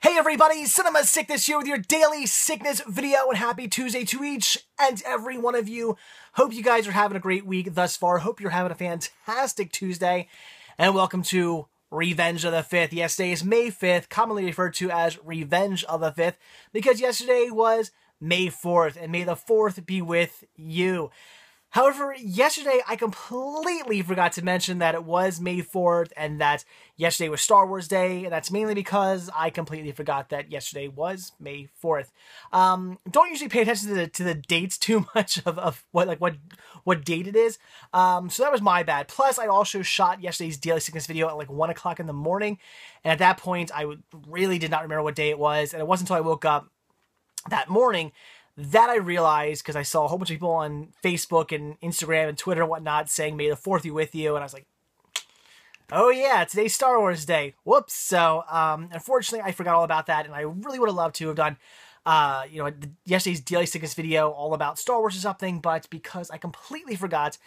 Hey everybody, Cinema Sickness here with your daily sickness video, and happy Tuesday to each and every one of you. Hope you guys are having a great week thus far. Hope you're having a fantastic Tuesday, and welcome to Revenge of the 5th. Yesterday is May 5th, commonly referred to as Revenge of the 5th, because yesterday was May 4th, and may the 4th be with you. However, yesterday I completely forgot to mention that it was May 4th and that yesterday was Star Wars Day, and that's mainly because I completely forgot that yesterday was May 4th. Don't usually pay attention to the dates too much of what date it is, so that was my bad. Plus, I also shot yesterday's Daily Sickness video at like 1 o'clock in the morning, and at that point I really did not remember what day it was, and it wasn't until I woke up that morning that I realized, because I saw a whole bunch of people on Facebook and Instagram and Twitter and whatnot saying, "May the 4th be with you," and I was like, oh yeah, today's Star Wars Day. Whoops. So, unfortunately, I forgot all about that, and I really would have loved to have done, yesterday's Daily Sickness video all about Star Wars or something, but because I completely forgot,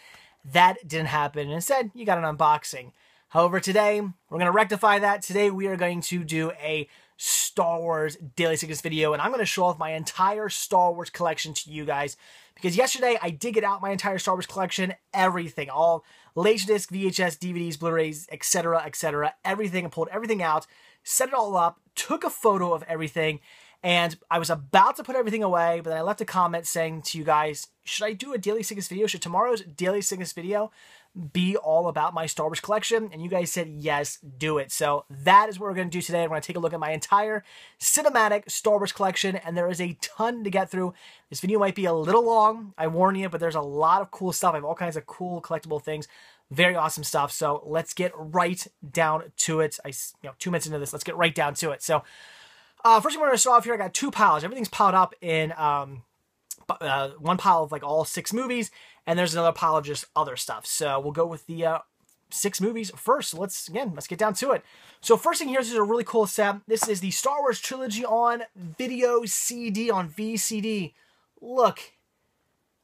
that didn't happen, and instead, you got an unboxing. However, today, we're going to rectify that. Today, we are going to do a Star Wars Daily Sickness video, and I'm going to show off my entire Star Wars collection to you guys, because yesterday I did get out my entire Star Wars collection, everything, all LaserDisc, VHS, DVDs, Blu-rays, etc., everything. I pulled everything out, set it all up, took a photo of everything, and I was about to put everything away, but then I left a comment saying to you guys, should I do a Daily Sickness video? Should tomorrow's Daily Sickness video be all about my Star Wars collection? And you guys said, yes, do it. So that is what we're going to do today. We're going to take a look at my entire cinematic Star Wars collection, and there is a ton to get through. This video might be a little long, I warn you, but there's a lot of cool stuff. I have all kinds of cool collectible things. Very awesome stuff. So let's get right down to it. 2 minutes into this, let's get right down to it. So first thing we're going to start off here, I got two piles. Everything's piled up in one pile of like all 6 movies, and there's another pile of just other stuff. So we'll go with the 6 movies first. So let's get down to it. So first thing here, this is a really cool set. This is the Star Wars trilogy on video CD, on VCD. Look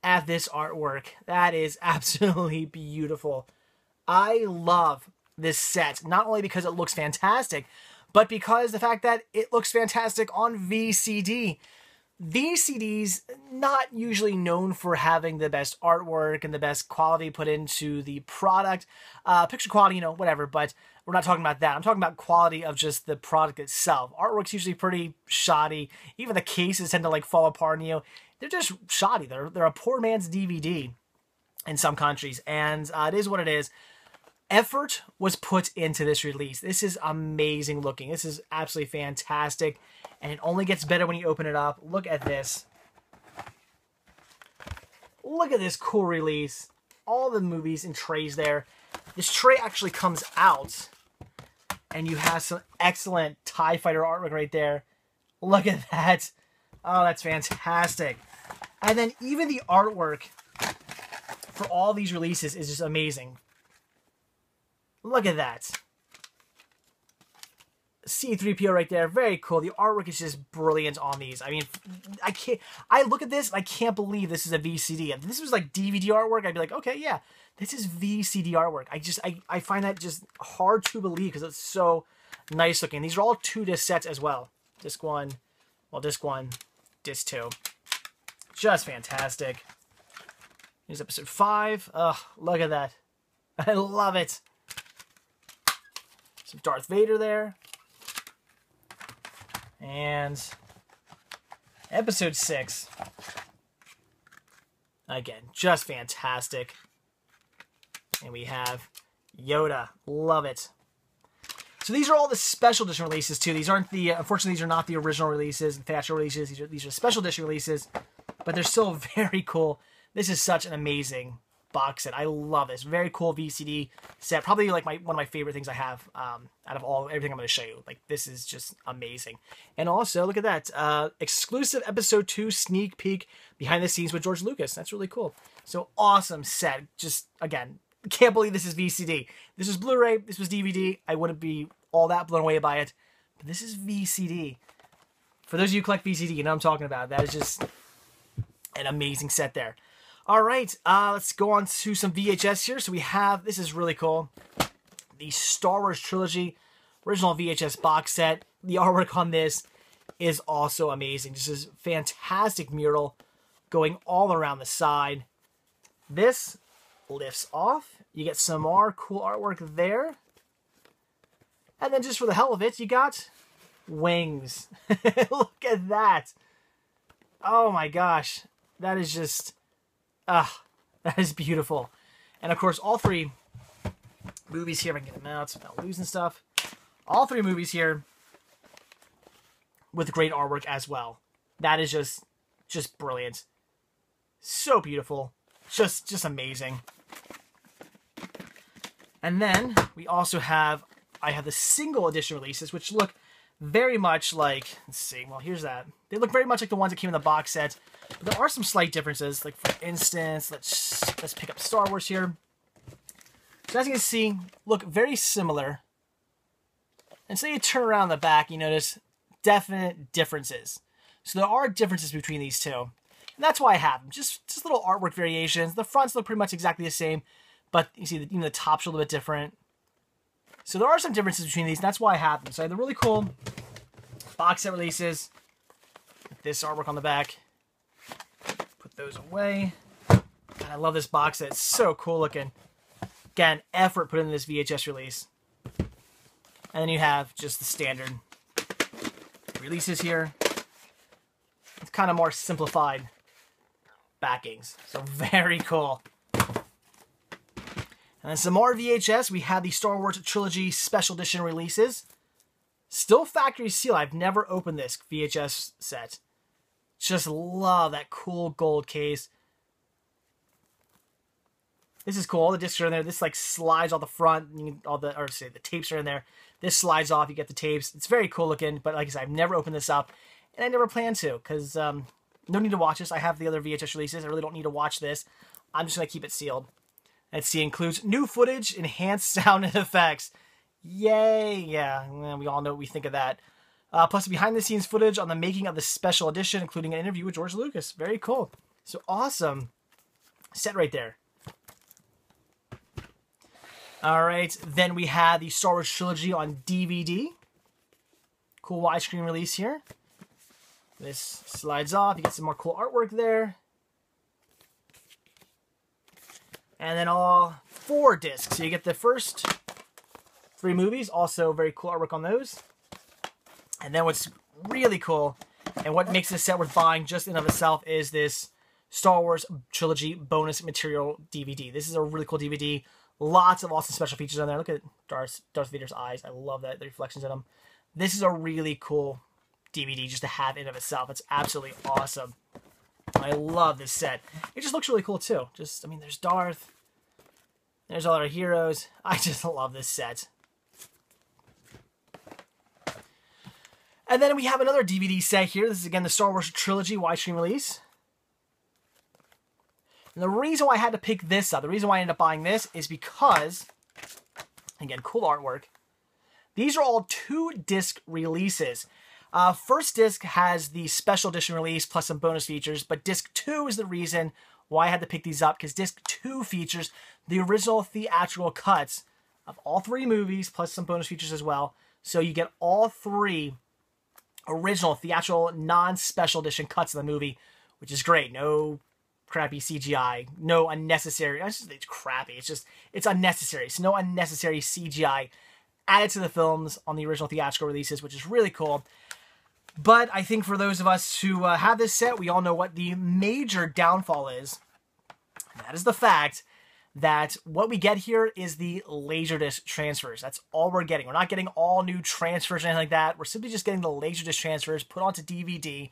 at this artwork. That is absolutely beautiful. I love this set, not only because it looks fantastic, but because the fact that it looks fantastic on VCD. VCDs, not usually known for having the best artwork and the best quality put into the product. Picture quality, whatever, but we're not talking about that. I'm talking about quality of just the product itself. Artwork's usually pretty shoddy. Even the cases tend to like fall apart on you. They're just shoddy. They're a poor man's DVD in some countries, and it is what it is. Effort was put into this release. This is amazing looking. This is absolutely fantastic, and it only gets better when you open it up. Look at this. Look at this cool release. All the movies in trays there. This tray actually comes out, and you have some excellent TIE Fighter artwork right there. Look at that. Oh, that's fantastic. And then even the artwork for all these releases is just amazing. Look at that. C-3PO right there. Very cool. The artwork is just brilliant on these. I mean, I look at this and I can't believe this is a VCD. If this was like DVD artwork, I'd be like, okay, yeah, this is VCD artwork. I find that just hard to believe because it's so nice looking. These are all 2-disc sets as well. Disc 1, Disc 1, Disc 2. Just fantastic. Here's episode 5. Oh, look at that. I love it. Some Darth Vader there. And episode 6. Again, just fantastic. And we have Yoda. Love it. So these are all the special edition releases too. These aren't the, unfortunately, these are not the original releases and theatrical releases. These are special edition releases, but they're still very cool. This is such an amazing box set. I love this. Very cool VCD set. Probably like one of my favorite things I have out of everything I'm going to show you. Like, this is just amazing. And also, look at that. Exclusive episode 2 sneak peek behind the scenes with George Lucas. That's really cool. So awesome set. Just, again, can't believe this is VCD. This was Blu-ray. This was DVD. I wouldn't be all that blown away by it. But this is VCD. For those of you who collect VCD, you know what I'm talking about. That is just an amazing set there. All right, let's go on to some VHS here. So we have, this is really cool, the Star Wars Trilogy original VHS box set. the artwork on this is also amazing. This is fantastic mural going all around the side. This lifts off. You get some more cool artwork there. And then just for the hell of it, you got wings. Look at that. Oh my gosh. That is just... that is beautiful. And of course, all three movies here, if I can get them out without losing stuff. All three movies here with great artwork as well. That is just brilliant. So beautiful. Just amazing. And then we also have, I have the single edition releases, which look very much like, let's see, well, here's that. They look very much like the ones that came in the box set, but there are some slight differences. Like, for instance, let's pick up Star Wars here. So as you can see, look very similar. And so you turn around the back, you notice definite differences. So there are differences between these two. And that's why I have them. Just little artwork variations. The fronts look pretty much exactly the same, but you see the tops are a little bit different. So there are some differences between these, and that's why I have them. So I have the really cool box set releases with this artwork on the back. Put those away. God, I love this box set. It's so cool looking. Again, effort put into this VHS release. And then you have just the standard releases here. It's kind of more simplified backings. So very cool. And then some more VHS. We have the Star Wars Trilogy Special Edition releases. Still factory seal. I've never opened this VHS set. Just love that cool gold case. This is cool. All the discs are in there. This like slides off the front. The tapes are in there. This slides off. You get the tapes. It's very cool looking. But like I said, I've never opened this up, and I never plan to because no need to watch this. I have the other VHS releases. I really don't need to watch this. I'm just gonna keep it sealed. Let's see. Includes new footage, enhanced sound and effects. Yay! Yeah, we all know what we think of that. Plus behind-the-scenes footage on the making of the special edition, including an interview with George Lucas. Very cool. So awesome. Set right there. All right, then we have the Star Wars Trilogy on DVD. Cool widescreen release here. This slides off. You get some more cool artwork there. And then all 4 discs. So you get the first 3 movies. Also very cool artwork on those. And then what's really cool, and what makes this set worth buying just in of itself, is this Star Wars Trilogy bonus material DVD. This is a really cool DVD. Lots of awesome special features on there. Look at Darth Vader's eyes. I love that, the reflections in them. This is a really cool DVD just to have in of itself. It's absolutely awesome. I love this set. It just looks really cool too. I mean, there's Darth. There's all our heroes. I just love this set. And then we have another DVD set here. This is again the Star Wars Trilogy widescreen release. And the reason why I had to pick this up, the reason why I ended up buying this, is because, again, cool artwork. These are all 2-disc releases. First disc has the special edition release plus some bonus features, but disc 2 is the reason why I had to pick these up, because disc 2 features the original theatrical cuts of all 3 movies plus some bonus features as well. So you get all 3 original theatrical non-special edition cuts of the movie, which is great. No crappy CGI, no unnecessary, it's crappy, it's unnecessary. So no unnecessary CGI added to the films on the original theatrical releases, which is really cool. But I think for those of us who have this set, we all know what the major downfall is. And that is the fact that what we get here is the LaserDisc transfers. That's all we're getting. We're not getting all new transfers or anything like that. We're simply just getting the LaserDisc transfers put onto DVD.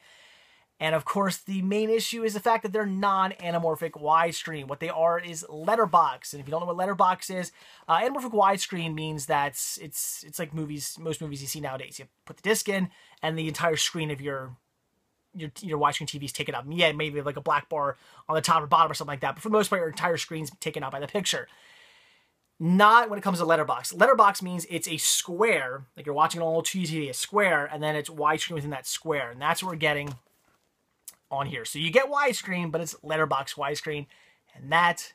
And of course, the main issue is the fact that they're non-anamorphic widescreen. What they are is letterbox. And if you don't know what letterbox is, anamorphic widescreen means that it's like movies, most movies you see nowadays. You put the disc in, and the entire screen of your widescreen TV is taken up. Yeah, maybe like a black bar on the top or bottom or something like that. But for the most part, your entire screen's taken up by the picture. Not when it comes to letterbox. Letterbox means it's a square, like you're watching an old TV, a square, and then it's widescreen within that square. And that's what we're getting on here. So you get widescreen, but it's letterbox widescreen, and that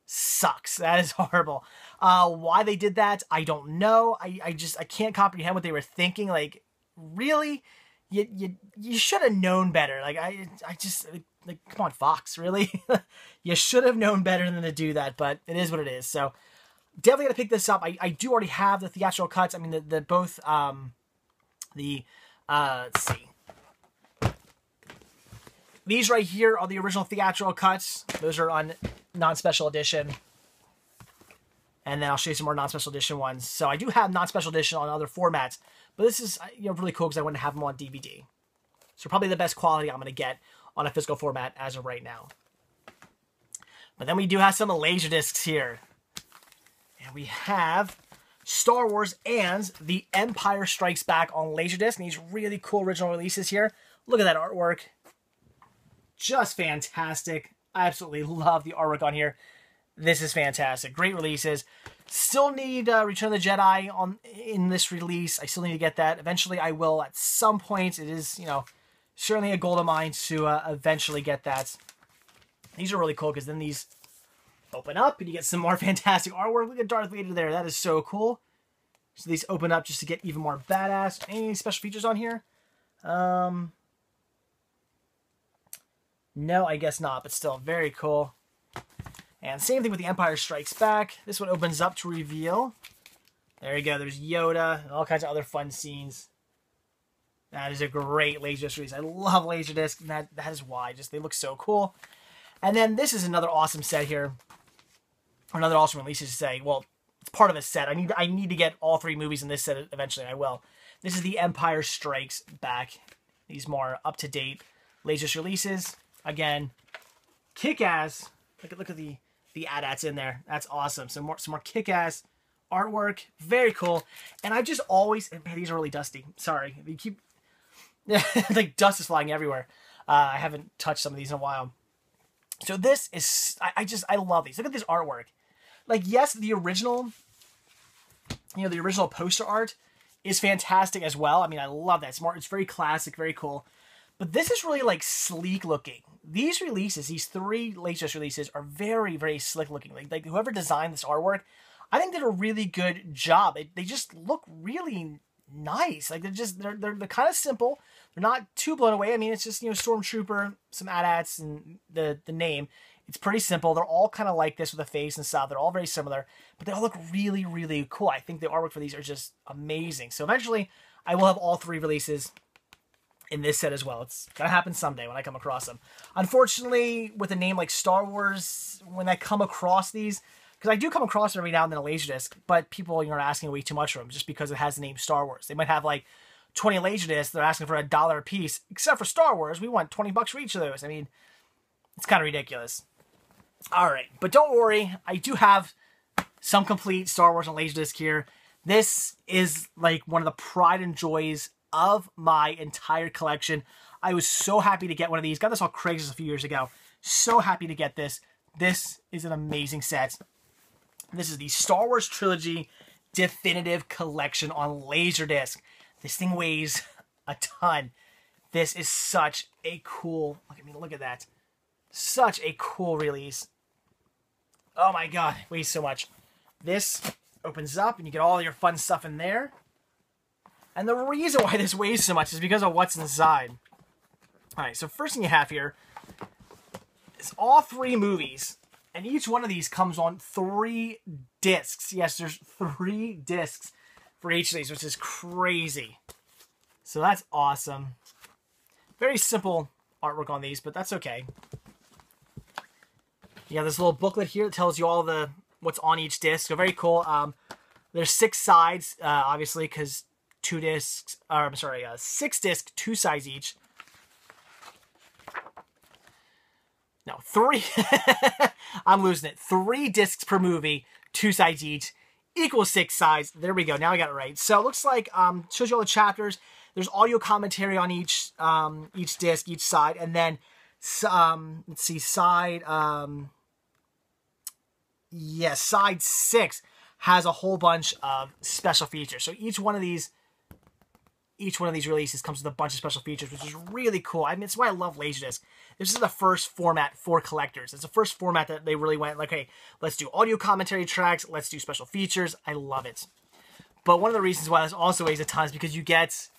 sucks. That is horrible. Why they did that, I don't know. I can't comprehend what they were thinking. Like, really, you should have known better. Like, I just, like, come on, Fox, really? You should have known better than to do that, but it is what it is. So, definitely got to pick this up. I do already have the theatrical cuts. I mean, the both, let's see. These right here are the original theatrical cuts. Those are on non-special edition. And then I'll show you some more non-special edition ones. So I do have non-special edition on other formats. But this is, really cool because I want to have them on DVD. So probably the best quality I'm going to get on a physical format as of right now. But then we do have some LaserDiscs here. And we have Star Wars and The Empire Strikes Back on LaserDisc. And these really cool original releases here. Look at that artwork. Just fantastic. I absolutely love the artwork on here. This is fantastic. Great releases. Still need Return of the Jedi in this release. I still need to get that. Eventually I will at some point. It is, certainly a goal of mine to eventually get that. These are really cool because then these open up and you get some more fantastic artwork. Look at Darth Vader there. That is so cool. So these open up just to get even more badass. Any special features on here? No, I guess not, but still very cool. And same thing with The Empire Strikes Back. This one opens up to reveal. There you go. There's Yoda and all kinds of other fun scenes. That is a great LaserDisc release. I love LaserDisc, and that is why. Just they look so cool. And then this is another awesome set here. Or another awesome release to say. Well, it's part of a set. I need to get all 3 movies in this set eventually. I will. This is The Empire Strikes Back. These more up-to-date LaserDisc releases. Again, kick-ass. Look at the AT-ATs in there. That's awesome. Some more kick-ass artwork. Very cool. And I just always... Man, these are really dusty. Sorry. You keep... like, dust is flying everywhere. I haven't touched some of these in a while. So this is... I love these. Look at this artwork. Like, yes, the original... the original poster art is fantastic as well. I mean, I love that. It's very classic, very cool. But this is really, like, sleek looking. These releases, these 3 LaserDisc releases, are very, very slick looking. Like whoever designed this artwork, I think did a really good job. They just look really nice. Like, they're kind of simple. They're not too blown away. I mean, it's just, Stormtrooper, some AT-ATs, and the name. It's pretty simple. They're all kind of like this with a face and stuff. They're all very similar. But they all look really, really cool. I think the artwork for these are just amazing. So eventually, I will have all 3 releases in this set as well. It's gonna happen someday when I come across them. Unfortunately, with a name like Star Wars, when I come across these, because I do come across them every now and then a LaserDisc, but people are asking way too much for them just because it has the name Star Wars. They might have like 20 LaserDiscs, they're asking for $1 a piece. Except for Star Wars, we want 20 bucks for each of those. I mean, it's kind of ridiculous. All right, but don't worry, I do have some complete Star Wars on LaserDisc here. This is like one of the pride and joys of my entire collection. I was so happy to get one of these. Got this on Craigslist a few years ago. So happy to get this. This is an amazing set. This is the Star Wars Trilogy Definitive Collection on LaserDisc. This thing weighs a ton. This is such a cool... Look at that. Such a cool release. Oh my god, it weighs so much. This opens up and you get all your fun stuff in there. And the reason why this weighs so much is because of what's inside. Alright, so first thing you have here is all 3 movies. And each one of these comes on 3 discs. Yes, there's 3 discs for each of these, which is crazy. So that's awesome. Very simple artwork on these, but that's okay. You have this little booklet here that tells you all what's on each disc. So very cool. There's 6 sides, obviously, because 6 discs, 2 sides each. No, 3. I'm losing it. 3 discs per movie, 2 sides each, equals 6 sides. There we go. Now I got it right. So it looks like, shows you all the chapters. There's audio commentary on each disc, each side. And then, let's see, side 6 has a whole bunch of special features. So each one of these releases comes with a bunch of special features, which is really cool. I mean, it's why I love LaserDisc. This is the first format for collectors. It's the first format that they really went like, hey, let's do audio commentary tracks, let's do special features. I love it. But one of the reasons why this also weighs a ton is because you get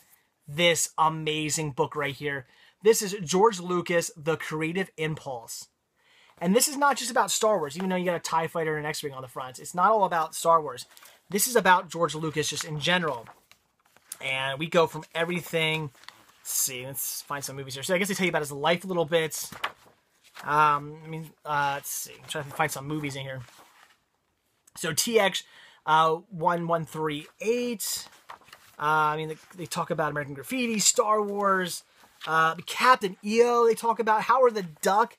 this amazing book right here. This is George Lucas, The Creative Impulse. And this is not just about Star Wars, even though you got a TIE fighter and an X-Wing on the front. It's not all about Star Wars. This is about George Lucas just in general. And we go from everything. Let's see, let's find some movies here. So I guess they tell you about his life a little bit. Let's see. I'm trying to find some movies in here. So TX 1138. They talk about American Graffiti, Star Wars, Captain EO. They talk about Howard the Duck,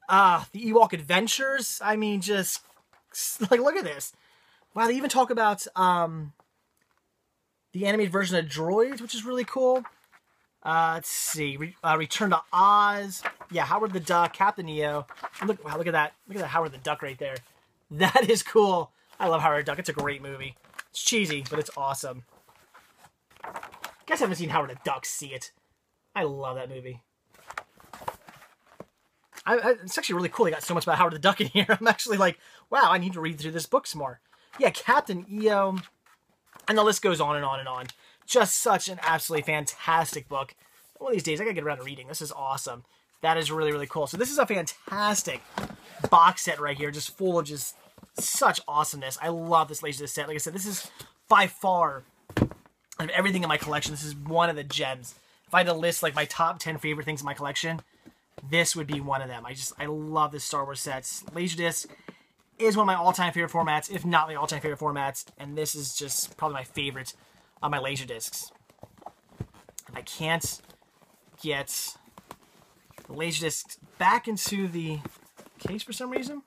the Ewok Adventures. I mean, just like, look at this. Wow, they even talk about the animated version of Droids, which is really cool. Let's see, Return to Oz. Yeah, Howard the Duck, Captain EO. Look, wow, look at that. Look at that Howard the Duck right there. That is cool. I love Howard the Duck. It's a great movie. It's cheesy, but it's awesome. Guess I haven't seen Howard the Duck. See it. I love that movie. It's actually really cool. They got so much about Howard the Duck in here. I'm actually like, wow, I need to read through this book some more. Yeah, Captain EO. And the list goes on and on and on. Just such an absolutely fantastic book. One of these days, I gotta get around to reading. This is awesome. That is really, really cool. So this is a fantastic box set right here. Just full of just such awesomeness. I love this LaserDisc set. Like I said, this is by far, of everything in my collection, this is one of the gems. If I had to list like my top 10 favorite things in my collection, this would be one of them. I love this Star Wars sets. LaserDisc is one of my all-time favorite formats, if not my all-time favorite formats, and this is just probably my favorite on my LaserDiscs. I can't get the LaserDiscs back into the case for some reason.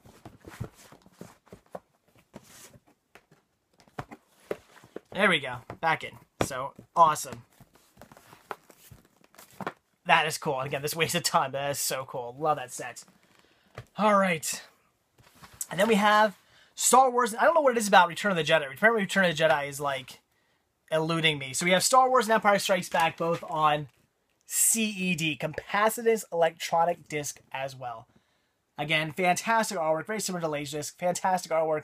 There we go. Back in. So, awesome. That is cool. And again, this weighs a ton, but that is so cool. Love that set. Alright. And then we have Star Wars. I don't know what it is about Return of the Jedi. Return of the Jedi is like eluding me. So we have Star Wars and Empire Strikes Back both on CED, Capacitance Electronic Disc as well. Again, fantastic artwork, very similar to LaserDisc. Fantastic artwork.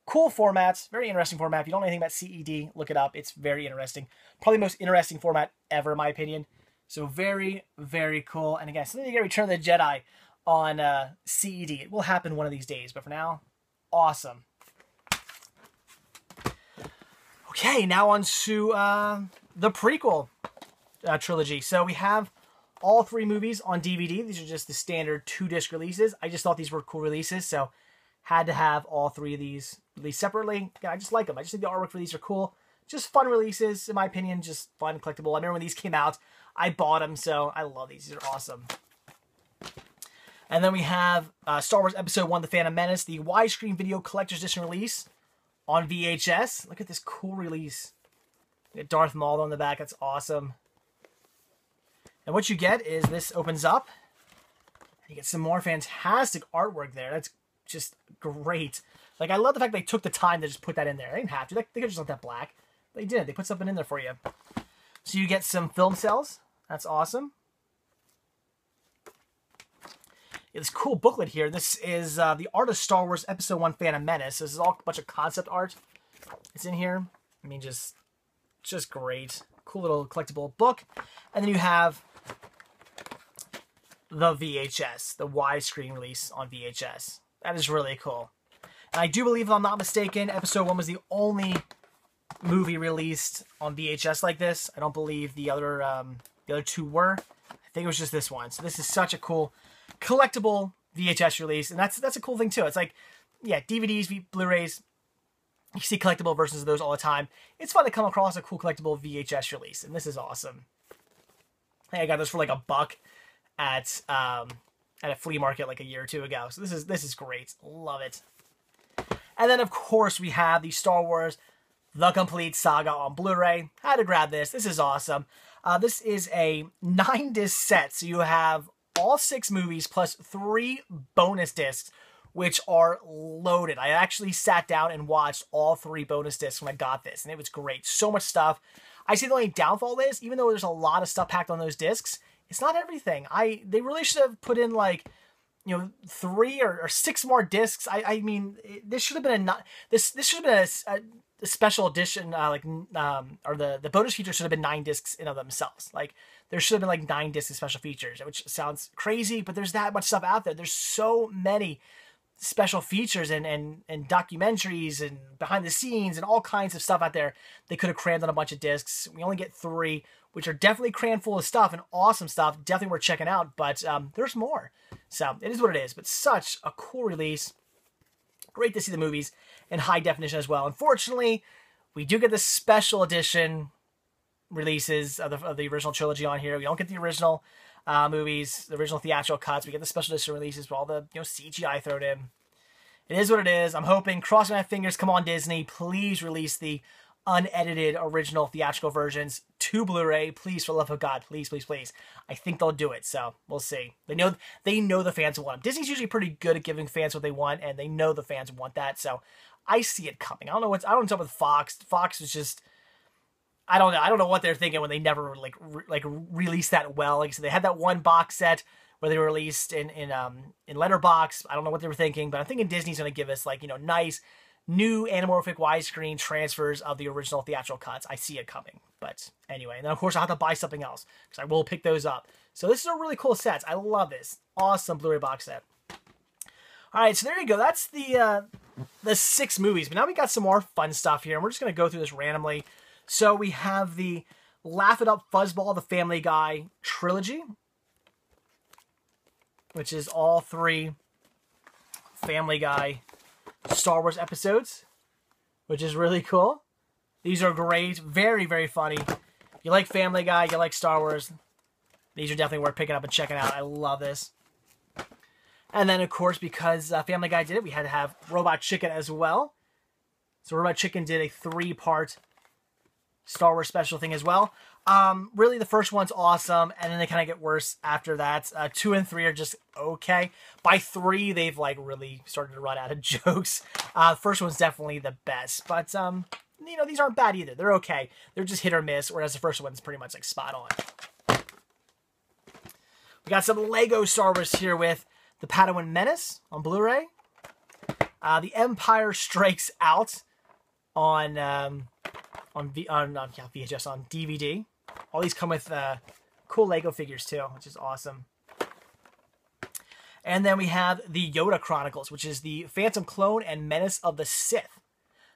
Cool formats, very interesting format. If you don't know anything about CED, look it up. It's very interesting. Probably the most interesting format ever, in my opinion. So very, very cool. And again, something to get Return of the Jedi on CED. It will happen one of these days, but for now, awesome. Okay, now on to the prequel trilogy. So we have all three movies on DVD. These are just the standard 2-disc releases. I just thought these were cool releases, so had to have all three of these released separately. Again, I just like them. I just think the artwork for these are cool. Just fun releases, in my opinion. Just fun, collectible. I remember when these came out, I bought them, so I love these. These are awesome. And then we have Star Wars Episode 1, The Phantom Menace, the widescreen video collector's edition release on VHS. Look at this cool release. You get Darth Maul on the back. That's awesome. And what you get is this opens up. You get some more fantastic artwork there. That's just great. Like, I love the fact they took the time to just put that in there. They didn't have to. They could just let that black. They did. They put something in there for you. So you get some film cells. That's awesome. This cool booklet here. This is the art of Star Wars Episode 1 Phantom Menace. This is all a bunch of concept art. It's in here. I mean, just great. Cool little collectible book. And then you have the VHS, the widescreen release on VHS. That is really cool. And I do believe, if I'm not mistaken, Episode 1 was the only movie released on VHS like this. I don't believe the other two were. I think it was just this one. So this is such a cool collectible VHS release, and that's a cool thing too. It's like, yeah, DVDs, Blu-rays, you see collectible versions of those all the time. It's fun to come across a cool collectible VHS release, and this is awesome. I think I got this for like $1 at a flea market like a year or two ago. So this is great. Love it. And then of course we have the Star Wars The Complete Saga on Blu-ray. Had to grab this. This is awesome. This is a 9-disc set, so you have all 6 movies plus 3 bonus discs, which are loaded. I actually sat down and watched all 3 bonus discs when I got this, and it was great. So much stuff. I say the only downfall is, even though there's a lot of stuff packed on those discs, it's not everything. They really should have put in, like, 3 or 6 more discs. I mean, this should have been this should have been the special edition, or the bonus features should have been 9 discs in of themselves. Like, there should have been like 9 discs of special features, which sounds crazy, but there's that much stuff out there. There's so many special features and documentaries and behind the scenes and all kinds of stuff out there. They could have crammed on a bunch of discs. We only get 3, which are definitely crammed full of stuff and awesome stuff. Definitely worth checking out, but there's more. So it is what it is, but such a cool release. Great to see the movies in high definition as well. Unfortunately, we do get the special edition releases of the original trilogy on here. We don't get the original movies, the original theatrical cuts. We get the special edition releases with all the CGI thrown in. It is what it is. I'm hoping, crossing my fingers, come on Disney, please release the unedited original theatrical versions to Blu-ray. Please, for the love of God, please, please, please. I think they'll do it, so we'll see. They know the fans want them. Disney's usually pretty good at giving fans what they want, and they know the fans want that, so I see it coming. I don't know what's up with Fox. Fox is just, I don't know what they're thinking when they never release that well. Like I said, they had that one box set where they were released in letterbox. I don't know what they were thinking, but I'm thinking Disney's going to give us nice new anamorphic widescreen transfers of the original theatrical cuts. I see it coming. But anyway, and then of course I'll have to buy something else because I will pick those up. So this is a really cool set. I love this. Awesome Blu-ray box set. All right, so there you go. That's the 6 movies. But now we got some more fun stuff here, and we're just going to go through this randomly. So we have the Laugh It Up Fuzzball, the Family Guy trilogy, which is all 3 Family Guy Star Wars episodes, which is really cool. These are great. Very, very funny. If you like Family Guy, you like Star Wars, these are definitely worth picking up and checking out. I love this. And then, of course, because Family Guy did it, we had to have Robot Chicken as well. So Robot Chicken did a 3-part Star Wars special thing as well. Really, the first one's awesome, and then they kind of get worse after that. 2 and 3 are just okay. By 3, they've really started to run out of jokes. First one's definitely the best, but these aren't bad either. They're okay. They're just hit or miss, whereas the first one's pretty much spot on. We got some Lego Star Wars here with the Padawan Menace on Blu-ray, The Empire Strikes Out on VHS, on DVD. All these come with cool Lego figures too, which is awesome. And then we have the Yoda Chronicles, which is the Phantom Clone and Menace of the Sith.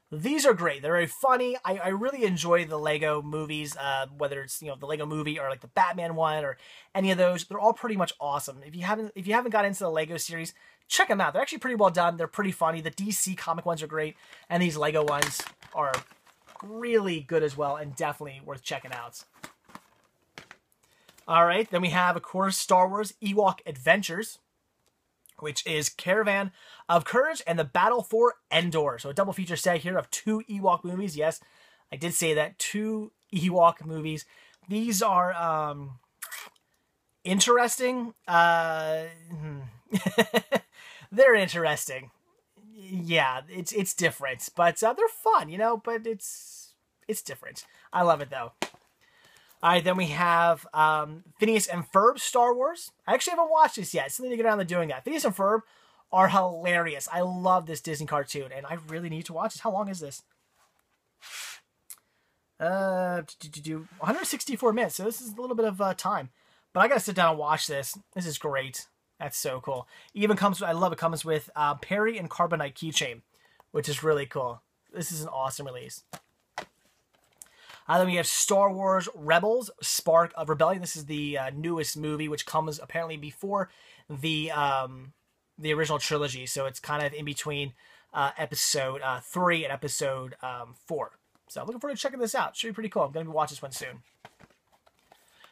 These are great. They're very funny. I really enjoy the Lego movies, whether it's the Lego movie or the Batman one or any of those. They're all pretty much awesome. If you haven't got into the Lego series, check them out. They're actually pretty well done. They're pretty funny. The DC comic ones are great, and these Lego ones are really good as well, and definitely worth checking out. All right, then we have, of course, Star Wars Ewok Adventures, which is Caravan of Courage and the Battle for Endor. So a double feature set here of 2 Ewok movies. Yes, I did say that, 2 Ewok movies. These are interesting. They're interesting. Yeah, it's different, but they're fun, but it's different. I love it, though. All right, then we have Phineas and Ferb Star Wars. I actually haven't watched this yet. Something to get around to doing that. Phineas and Ferb are hilarious. I love this Disney cartoon, and I really need to watch this. How long is this? 164 minutes, so this is a little bit of time. But I got to sit down and watch this. This is great. That's so cool. It even comes with, I love it, comes with Perry and Carbonite keychain, which is really cool. This is an awesome release. Then we have Star Wars Rebels, Spark of Rebellion. This is the newest movie, which comes apparently before the original trilogy. So it's kind of in between episode 3 and episode 4. So I'm looking forward to checking this out. Should be pretty cool. I'm going to be watching this one soon.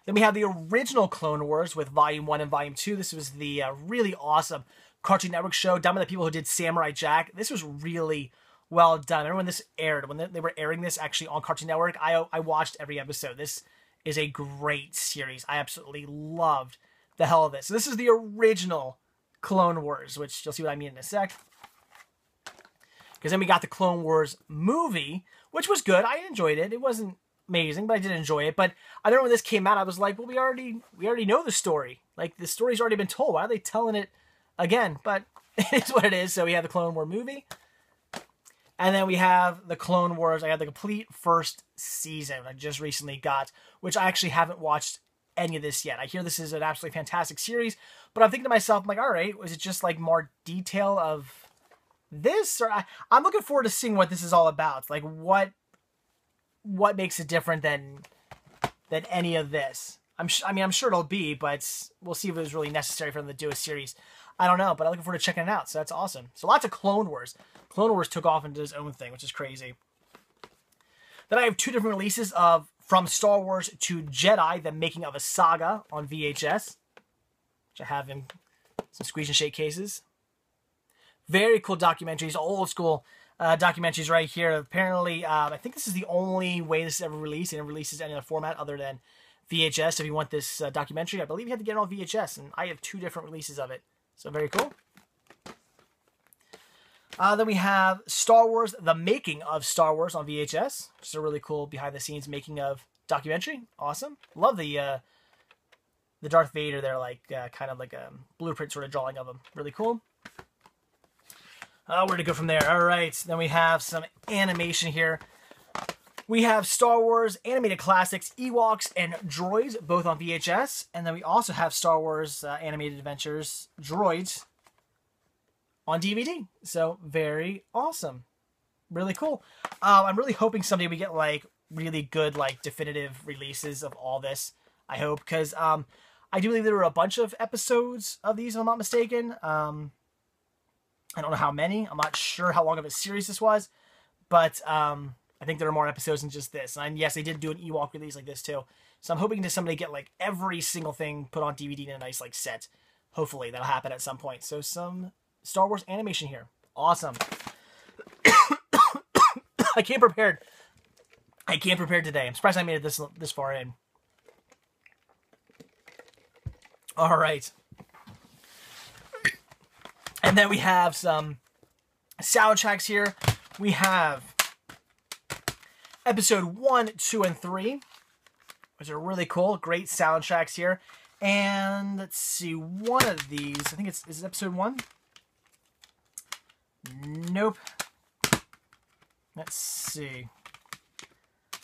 Then we have the original Clone Wars with Volume 1 and Volume 2. This was the really awesome Cartoon Network show done by the people who did Samurai Jack. This was really well done. I remember when this aired, when they were airing this actually on Cartoon Network, I watched every episode. This is a great series. I absolutely loved the hell of this. So this is the original Clone Wars, which you'll see what I mean in a sec. Because then we got the Clone Wars movie, which was good. I enjoyed it. It wasn't amazing, but I did enjoy it. But I remember when this came out, I was like, well, we already know the story. Like, the story's already been told. Why are they telling it again? But it is what it is. So we have the Clone Wars movie. And then we have the Clone Wars. I got the complete first season I just recently got, which I actually haven't watched any of this yet. I hear this is an absolutely fantastic series, but I'm thinking to myself, I'm like, all right, was it just like more detail of this? Or I'm looking forward to seeing what this is all about. Like what makes it different than any of this? I'm sure it'll be, but we'll see if it was really necessary for them to do a series. I don't know, but I'm looking forward to checking it out. So that's awesome. So lots of Clone Wars. Clone Wars took off into its own thing, which is crazy. Then I have 2 different releases of From Star Wars to Jedi, the making of a saga on VHS, which I have in some squeeze and shake cases. Very cool documentaries, old school documentaries right here. Apparently, I think this is the only way this is ever released, and it releases any other format other than VHS. If you want this documentary, I believe you have to get it on VHS, and I have 2 different releases of it. So very cool. Then we have Star Wars, the making of Star Wars on VHS, which is a really cool behind-the-scenes making of documentary. Awesome. Love the Darth Vader there, like kind of like a blueprint sort of drawing of him. Really cool. Where to go from there? All right. Then we have some animation here. We have Star Wars Animated Classics, Ewoks, and Droids, both on VHS. And then we also have Star Wars Animated Adventures, Droids, on DVD. So, very awesome. Really cool. I'm really hoping someday we get, like, really good, like, definitive releases of all this. I hope, because I do believe there were a bunch of episodes of these, if I'm not mistaken. I don't know how many. I'm not sure how long of a series this was. But, I think there are more episodes than just this. And yes, they did do an Ewok release like this too. So I'm hoping to someday get like every single thing put on DVD in a nice like set. Hopefully that'll happen at some point. So some Star Wars animation here. Awesome. I came prepared. I came prepared today. I'm surprised I made it this far in. All right. And then we have some soundtracks here. We have Episode 1, 2, and 3, which are really cool. Great soundtracks here. And let's see, one of these, I think is it Episode 1? Nope. Let's see.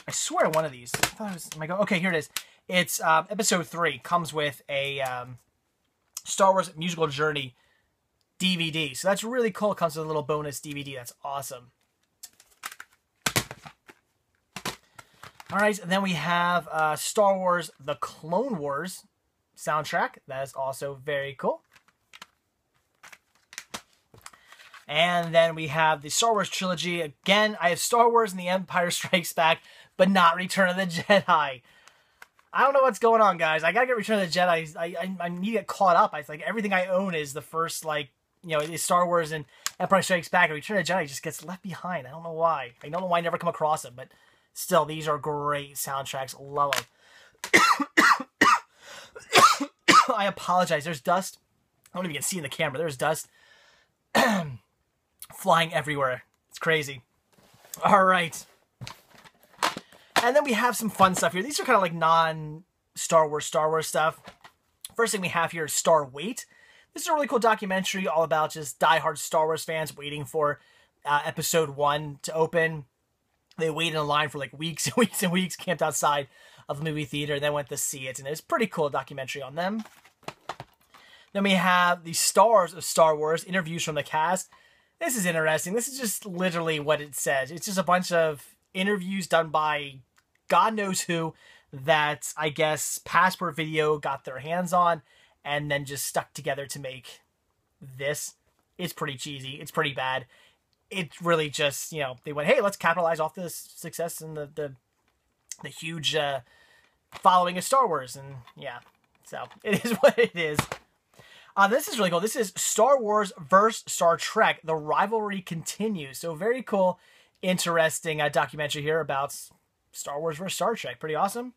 I swear one of these. I thought it was, okay, here it is. It's Episode 3. Comes with a Star Wars Musical Journey DVD. So that's really cool. It comes with a little bonus DVD. That's awesome. All right, and then we have Star Wars The Clone Wars soundtrack. That is also very cool. And then we have the Star Wars trilogy. Again, I have Star Wars and The Empire Strikes Back, but not Return of the Jedi. I don't know what's going on, guys. I gotta get Return of the Jedi. I need to get caught up. It's like everything I own is the first, like, you know, is Star Wars and Empire Strikes Back. And Return of the Jedi just gets left behind. I don't know why. I don't know why I never come across them, but still, these are great soundtracks. Love them. I apologize. There's dust. I don't even get to see in the camera. There's dust flying everywhere. It's crazy. All right. And then we have some fun stuff here. These are kind of like non-Star Wars stuff. First thing we have here is Star Wait. This is a really cool documentary all about just diehard Star Wars fans waiting for Episode 1 to open. They waited in line for like weeks and weeks and weeks, camped outside of the movie theater, and then went to see it. And it was a pretty cool documentary on them. Then we have the stars of Star Wars, interviews from the cast. This is interesting. This is just literally what it says. It's just a bunch of interviews done by God knows who that I guess Passport Video got their hands on and then just stuck together to make this. It's pretty cheesy. It's pretty bad. It's really just, you know, they went, hey, let's capitalize off this success and the huge following of Star Wars. And yeah, so it is what it is. This is really cool. This is Star Wars vs. Star Trek. The rivalry continues. So very cool, interesting documentary here about Star Wars vs. Star Trek. Pretty awesome.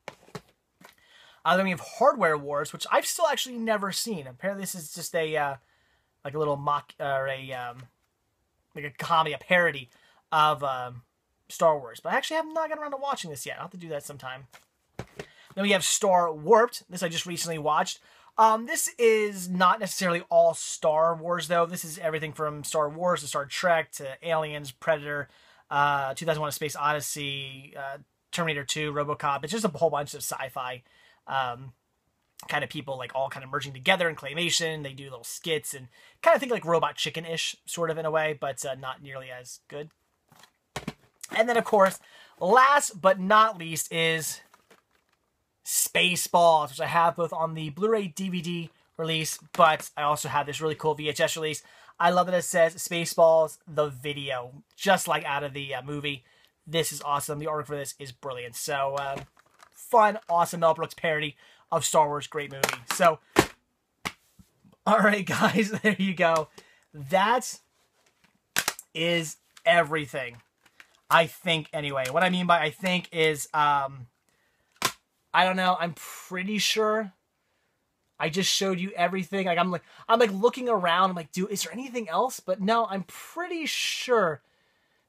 Then we have Hardware Wars, which I've still actually never seen. Apparently this is just a like a little mock or like a comedy, a parody of Star Wars. But I actually have not gotten around to watching this yet. I'll have to do that sometime. Then we have Star Warped. This I just recently watched. This is not necessarily all Star Wars, though. This is everything from Star Wars to Star Trek to Aliens, Predator, 2001: A Space Odyssey, Terminator 2, RoboCop. It's just a whole bunch of sci-fi kind of people, like all kind of merging together in claymation. They do little skits and kind of think like Robot Chicken-ish, sort of in a way, but not nearly as good. And then, of course, last but not least is Spaceballs, which I have both on the Blu-ray DVD release, but I also have this really cool VHS release. I love that it says Spaceballs, the video, just like out of the movie. This is awesome. The artwork for this is brilliant. So, fun, awesome Mel Brooks parody of Star Wars. Great movie. So, all right, guys, there you go. That is everything. I think, anyway. What I mean by I think is, I don't know. I'm pretty sure I just showed you everything. Like I'm like looking around. I'm like, dude, is there anything else? But no, I'm pretty sure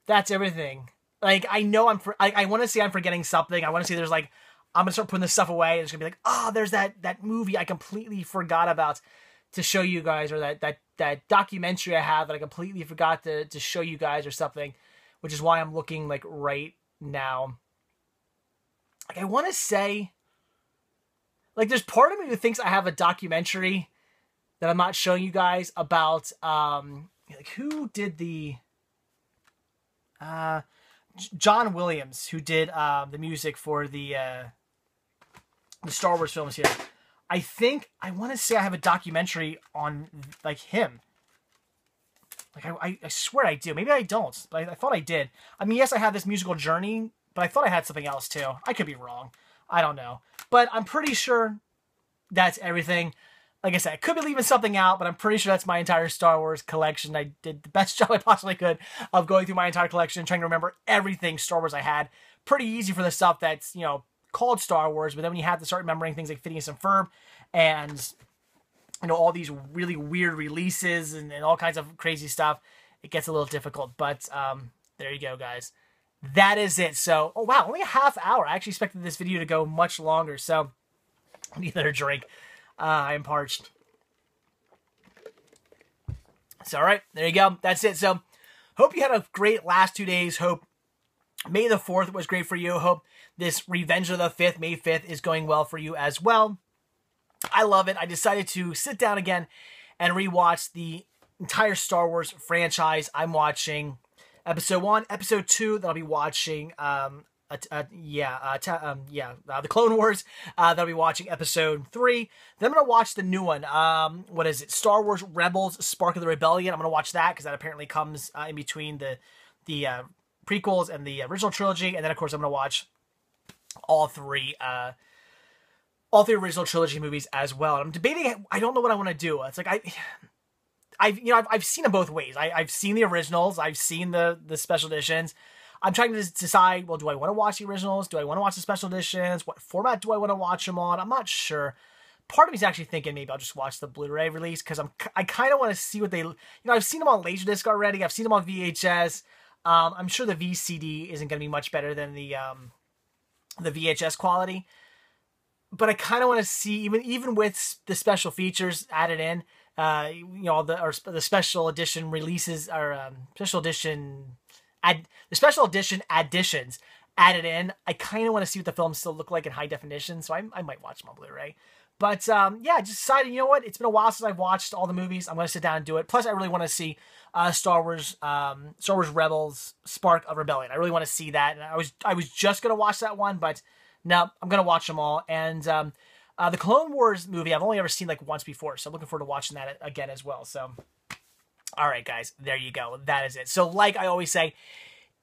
that's everything. Like, I know I want to say I'm forgetting something. I want to say there's like, I'm going to start putting this stuff away. It's going to be like, oh, there's that movie I completely forgot about to show you guys, or that documentary I have that I completely forgot to show you guys or something, which is why I'm looking like right now. Like, I want to say, like, there's part of me who thinks I have a documentary that I'm not showing you guys about, like, who did the, John Williams, who did the music for the Star Wars films here. I want to say I have a documentary on, like, him. Like, I swear I do. Maybe I don't, but I thought I did. I mean, yes, I have this musical journey, but I thought I had something else, too. I could be wrong. I don't know. But I'm pretty sure that's everything. Like I said, I could be leaving something out, but I'm pretty sure that's my entire Star Wars collection. I did the best job I possibly could of going through my entire collection and trying to remember everything Star Wars I had. Pretty easy for the stuff that's, you know, called Star Wars, but then when you have to start remembering things like Phineas and Ferb and, you know, all these really weird releases and all kinds of crazy stuff, it gets a little difficult. But there you go, guys. That is it. So, oh wow, only a half hour. I actually expected this video to go much longer, so I need another drink. I am parched. So, all right, there you go. That's it. So, hope you had a great last 2 days. Hope May the 4th was great for you. Hope this Revenge of the 5th, May 5th, is going well for you as well. I love it. I decided to sit down again and rewatch the entire Star Wars franchise. I'm watching Episode 1, Episode 2, that I'll be watching, the Clone Wars, that I'll be watching Episode 3. Then I'm going to watch the new one, what is it, Star Wars Rebels, Spark of the Rebellion. I'm going to watch that, because that apparently comes in between the prequels and the original trilogy. And then, of course, I'm going to watch all three original trilogy movies as well. And I'm debating, I don't know what I want to do. It's like, I've seen them both ways. I've seen the originals. I've seen the special editions. I'm trying to decide, well, do I want to watch the originals? Do I want to watch the special editions? What format do I want to watch them on? I'm not sure. Part of me is actually thinking maybe I'll just watch the Blu-ray release, because I kind of want to see what they, I've seen them on LaserDisc already. I've seen them on VHS. I'm sure the VCD isn't going to be much better than the VHS quality. But I kind of want to see, even with the special features added in, the special edition releases, or the special edition additions added in, I kind of want to see what the films still look like in high definition, so I might watch them on Blu-ray. But yeah, I just decided, you know what, it's been a while since I've watched all the movies. I'm going to sit down and do it. Plus, I really want to see Star Wars Rebels, Spark of Rebellion. I really want to see that. And I was just going to watch that one, but no, I'm going to watch them all. And the Clone Wars movie, I've only ever seen like once before, so I'm looking forward to watching that again as well. So, all right, guys, there you go. That is it. So, like I always say,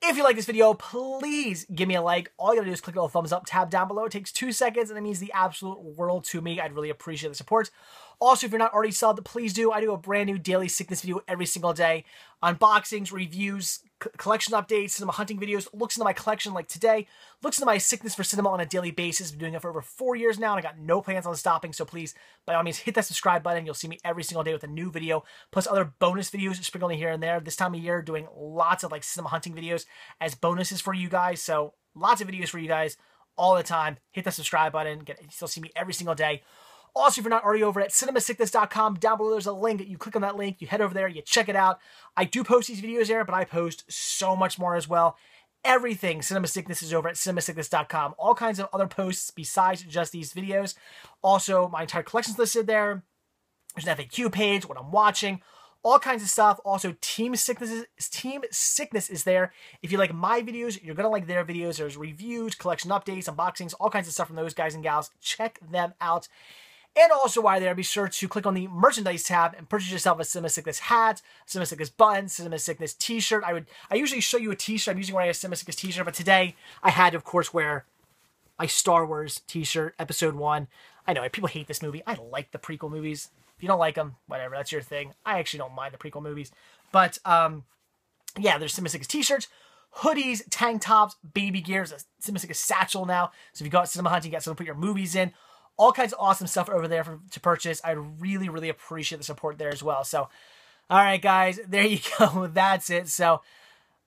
if you like this video, please give me a like. All you gotta do is click the little thumbs up tab down below. It takes 2 seconds, and it means the absolute world to me. I'd really appreciate the support. Also, if you're not already subbed, please do. I do a brand new daily sickness video every single day. Unboxings, reviews, collection updates, cinema hunting videos, looks into my collection like today, looks into my sickness for cinema on a daily basis. I've been doing it for over 4 years now, and I got no plans on stopping, so please, by all means, hit that subscribe button. You'll see me every single day with a new video, plus other bonus videos sprinkled in here and there. This time of year, doing lots of like cinema hunting videos as bonuses for you guys, so lots of videos for you guys all the time. Hit that subscribe button. You'll see me every single day. Also, if you're not already over at cinemasickness.com, down below there's a link. You click on that link, you head over there, you check it out. I do post these videos there, but I post so much more as well. Everything Cinema Sickness is over at cinemasickness.com. All kinds of other posts besides just these videos. Also, my entire collection's listed there. There's an FAQ page, what I'm watching, all kinds of stuff. Also, Team Sickness is there. If you like my videos, you're going to like their videos. There's reviews, collection updates, unboxings, all kinds of stuff from those guys and gals. Check them out. And also, while there, be sure to click on the merchandise tab and purchase yourself a Cinema Sickness hat, Cinema Sickness button, Cinema Sickness t-shirt. I usually show you a t-shirt. I'm usually wearing a Cinema Sickness t-shirt, but today I had to, of course, wear my Star Wars t-shirt, Episode 1. I know, people hate this movie. I like the prequel movies. If you don't like them, whatever, that's your thing. I actually don't mind the prequel movies. But, yeah, there's Cinema Sickness t-shirts, hoodies, tank tops, baby gear. There's a Cinema Sickness satchel now. So if you go out cinema hunting, you got something to put your movies in. All kinds of awesome stuff over there to purchase. I really, really appreciate the support there as well. So, all right, guys, there you go. That's it. So,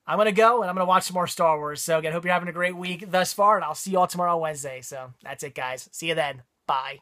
I'm going to go, and I'm going to watch some more Star Wars. So, again, hope you're having a great week thus far, and I'll see you all tomorrow Wednesday. So, that's it, guys. See you then. Bye.